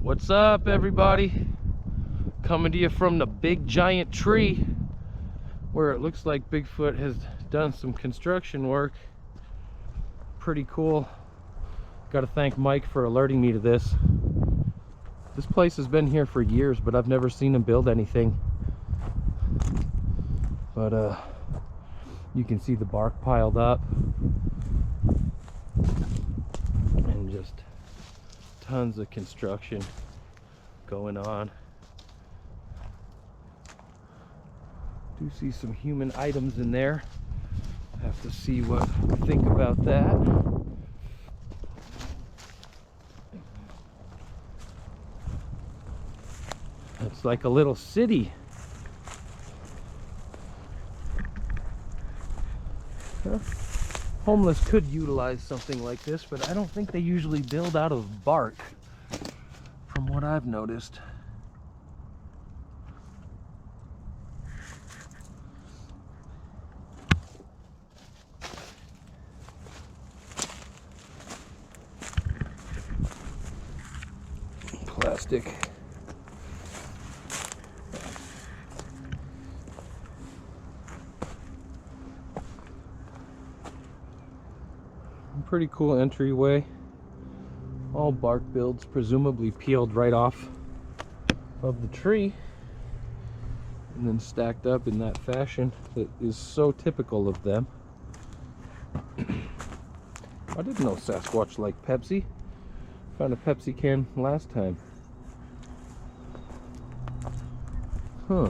What's up, everybody? Coming to you from the big giant tree where it looks like Bigfoot has done some construction work. Pretty cool. Got to thank Mike for alerting me to this. This place has been here for years, but I've never seen him build anything. But you can see the bark piled up and just tons of construction going on. Do see some human items in there. Have to see what we think about that. It's like a little city. Huh? Homeless could utilize something like this, but I don't think they usually build out of bark, from what I've noticed. Plastic. Pretty cool entryway. All bark builds, presumably peeled right off of the tree and then stacked up in that fashion that is so typical of them. I didn't know Sasquatch liked Pepsi. Found a Pepsi can last time. Huh.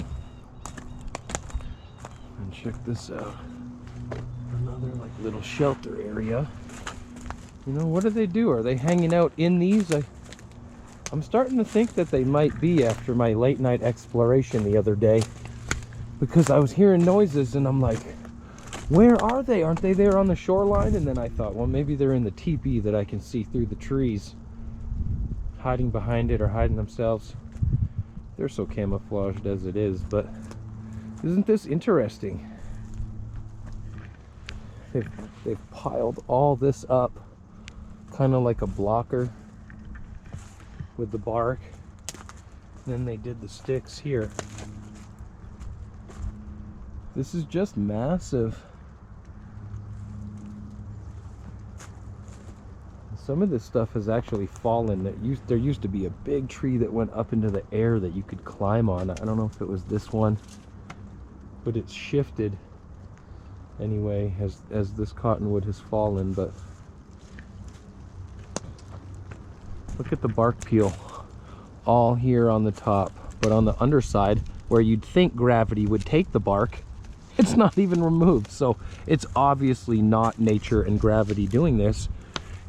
And check this out. Another like little shelter area. You know, what do they do? Are they hanging out in these? I'm starting to think that they might be after my late night exploration the other day, because I was hearing noises and I'm like, where are they? Aren't they there on the shoreline? And then I thought, well, maybe they're in the teepee that I can see through the trees, hiding behind it or hiding themselves. They're so camouflaged as it is, but isn't this interesting? They've piled all this up kind of like a blocker with the bark. Then they did the sticks here. This is just massive. Some of this stuff has actually fallen. There used to be a big tree that went up into the air that you could climb on. I don't know if it was this one, but it's shifted anyway as this cottonwood has fallen. But look at the bark peel all here on the top, but on the underside where you'd think gravity would take the bark, it's not even removed. So it's obviously not nature and gravity doing this.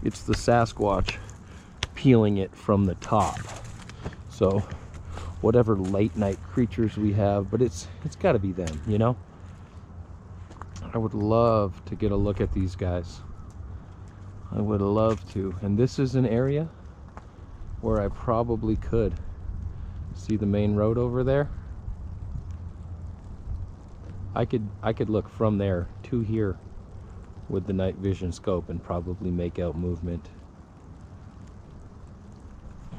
It's the Sasquatch peeling it from the top. So whatever late night creatures we have, but it's got to be them, you know. I would love to get a look at these guys. I would love to. And this is an area where I probably could. See the main road over there? I could look from there to here with the night vision scope and probably make out movement.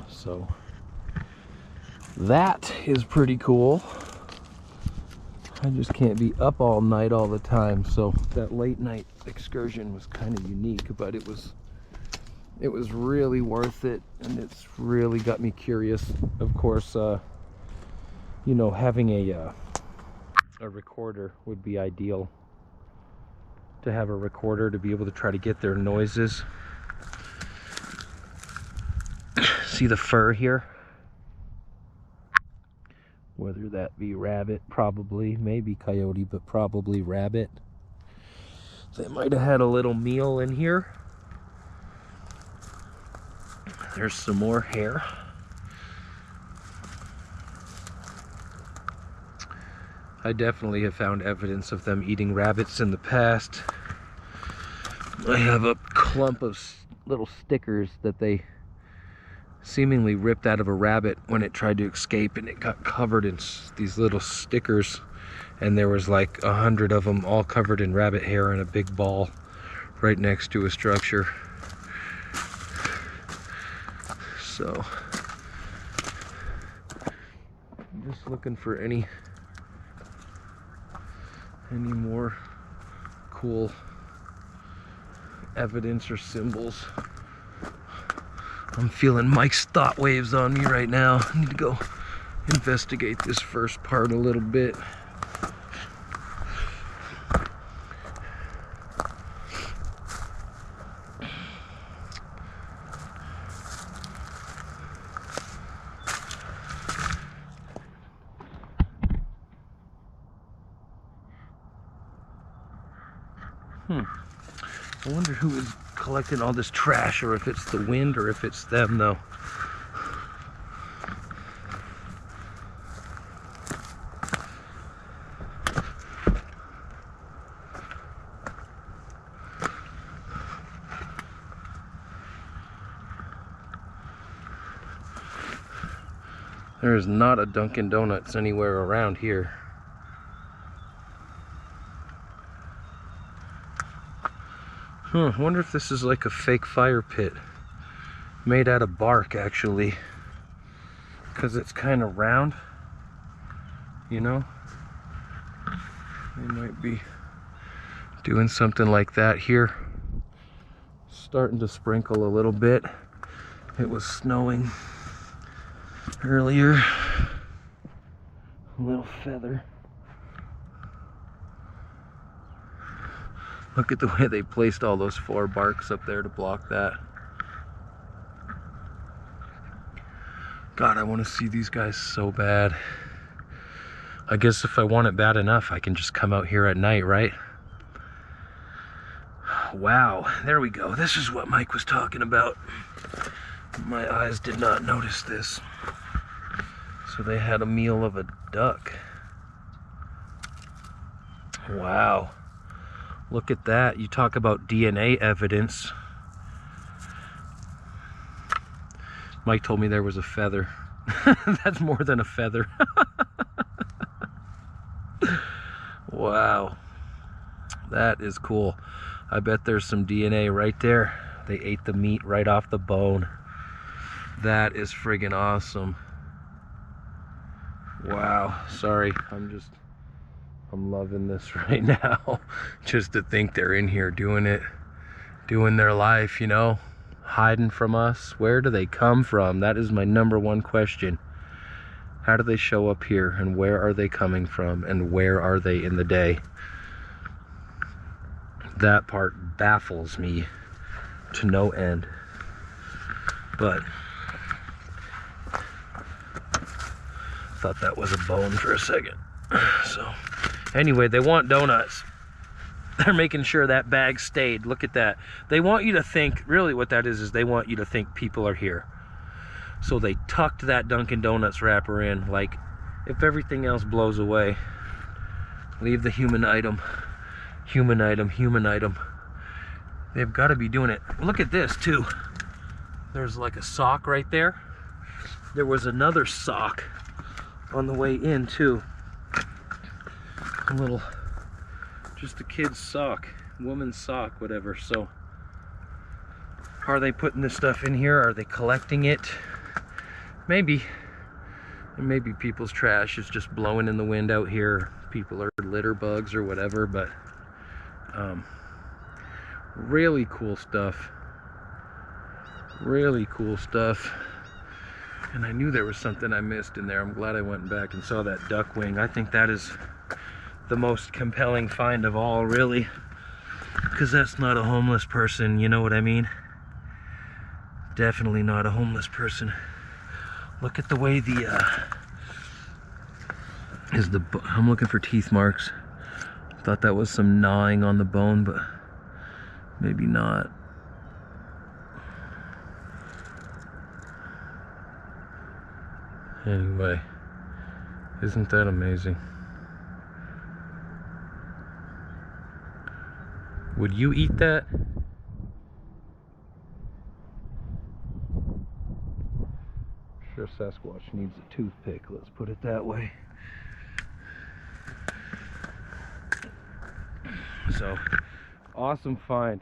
So that is pretty cool. I just can't be up all night all the time, so that late night excursion was kind of unique, but it was really worth it, and it's really got me curious. Of course, you know, having a recorder would be ideal. To have a recorder to be able to try to get their noises. See the fur here? Whether that be rabbit, probably, maybe coyote, but probably rabbit. They might have had a little meal in here. There's some more hair. I definitely have found evidence of them eating rabbits in the past. I have a clump of little stickers that they seemingly ripped out of a rabbit when it tried to escape, and it got covered in these little stickers, and there was like 100 of them all covered in rabbit hair in a big ball right next to a structure. So Just looking for any more cool evidence or symbols. I'm feeling Mike's thought waves on me right now. I need to go investigate this first part a little bit. I wonder who is collecting all this trash, or if it's the wind, or if it's them, though. There is not a Dunkin' Donuts anywhere around here. I wonder if this is like a fake fire pit made out of bark, actually, because it's kind of round, you know. They might be doing something like that here. Starting to sprinkle a little bit. It was snowing earlier. A little feather. Look at the way they placed all those 4 barks up there to block that. God, I want to see these guys so bad. I guess if I want it bad enough, I can just come out here at night, right? Wow, there we go. This is what Mike was talking about. My eyes did not notice this. So they had a meal of a duck. Wow. Look at that. You talk about DNA evidence. Mike told me there was a feather. That's more than a feather. Wow. That is cool. I bet there's some DNA right there. They ate the meat right off the bone. That is friggin' awesome. Wow. Sorry. I'm loving this right now. Just to think they're in here doing their life, you know, hiding from us. Where do they come from? That is my #1 question. How do they show up here, and where are they coming from, and where are they in the day? That part baffles me to no end. But thought that was a bone for a second. So anyway, they want donuts. They're making sure that bag stayed. Look at that. They want you to think, really what that is they want you to think people are here. So they tucked that Dunkin' Donuts wrapper in, like, if everything else blows away, leave the human item. Human item, human item. They've got to be doing it. Look at this too. There's like a sock right there. There was another sock on the way in too. A little, just a kid's sock, woman's sock, whatever. So are they putting this stuff in here? Are they collecting it? Maybe. And maybe people's trash is just blowing in the wind out here. People are litter bugs or whatever, but really cool stuff. Really cool stuff. And I knew there was something I missed in there. I'm glad I went back and saw that duck wing. I think that is the most compelling find of all, really, because that's not a homeless person, you know what I mean? Definitely not a homeless person. Look at the way I'm looking for teeth marks. Thought that was some gnawing on the bone, but maybe not. Anyway, isn't that amazing? Would you eat that? Sure, Sasquatch needs a toothpick, let's put it that way. So, awesome find.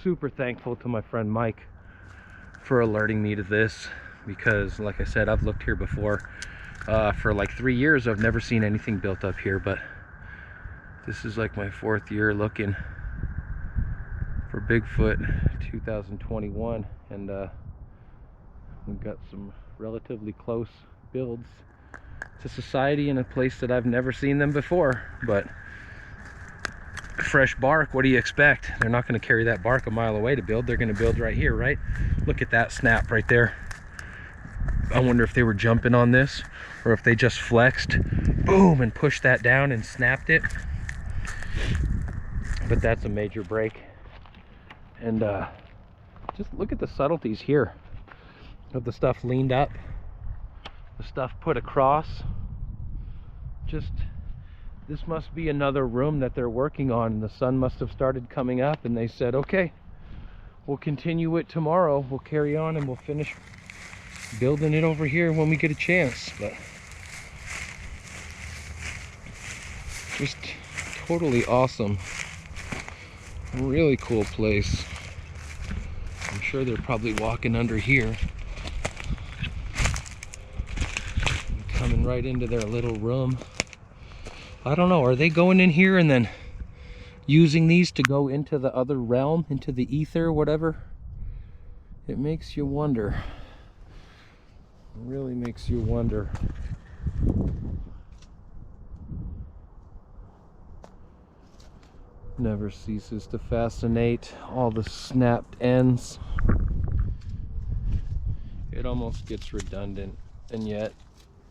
Super thankful to my friend Mike for alerting me to this, because like I said, I've looked here before For like 3 years I've never seen anything built up here, but this is like my 4th year looking for Bigfoot 2021, and we've got some relatively close builds to society in a place that I've never seen them before. But fresh bark, what do you expect? They're not going to carry that bark a mile away to build. They're going to build right here, right? Look at that snap right there. I wonder if they were jumping on this, or if they just flexed, boom, and pushed that down and snapped it. But that's a major break. And just look at the subtleties here of the stuff leaned up, the stuff put across. Just, this must be another room that they're working on. The sun must have started coming up, and they said, okay, we'll continue it tomorrow. We'll carry on and we'll finish building it over here when we get a chance. But just totally awesome. Really cool place. I'm sure they're probably walking under here, coming right into their little room. I don't know, are they going in here and then using these to go into the other realm, into the ether, whatever? It makes you wonder. It really makes you wonder. Never ceases to fascinate, all the snapped ends. It almost gets redundant, and yet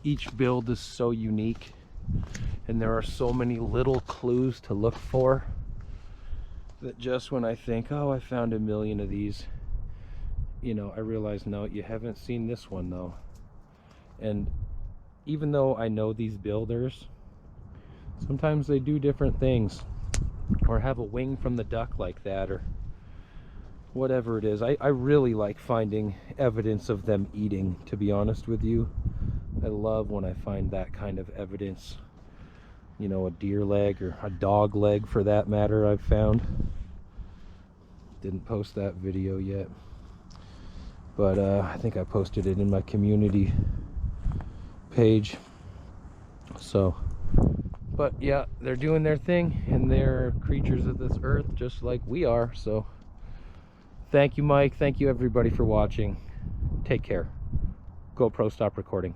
each build is so unique, and there are so many little clues to look for, that just when I think, oh, I found a million of these, you know, I realize, no, you haven't seen this one though. And even though I know these builders, sometimes they do different things, or have a wing from the duck like that, or whatever it is. I really like finding evidence of them eating, to be honest with you. I love when I find that kind of evidence. You know, a deer leg, or a dog leg for that matter, I've found. Didn't post that video yet, but I think I posted it in my community page. So, but yeah, they're doing their thing, and they're creatures of this earth just like we are. So thank you, Mike. Thank you everybody for watching. Take care. GoPro, stop recording.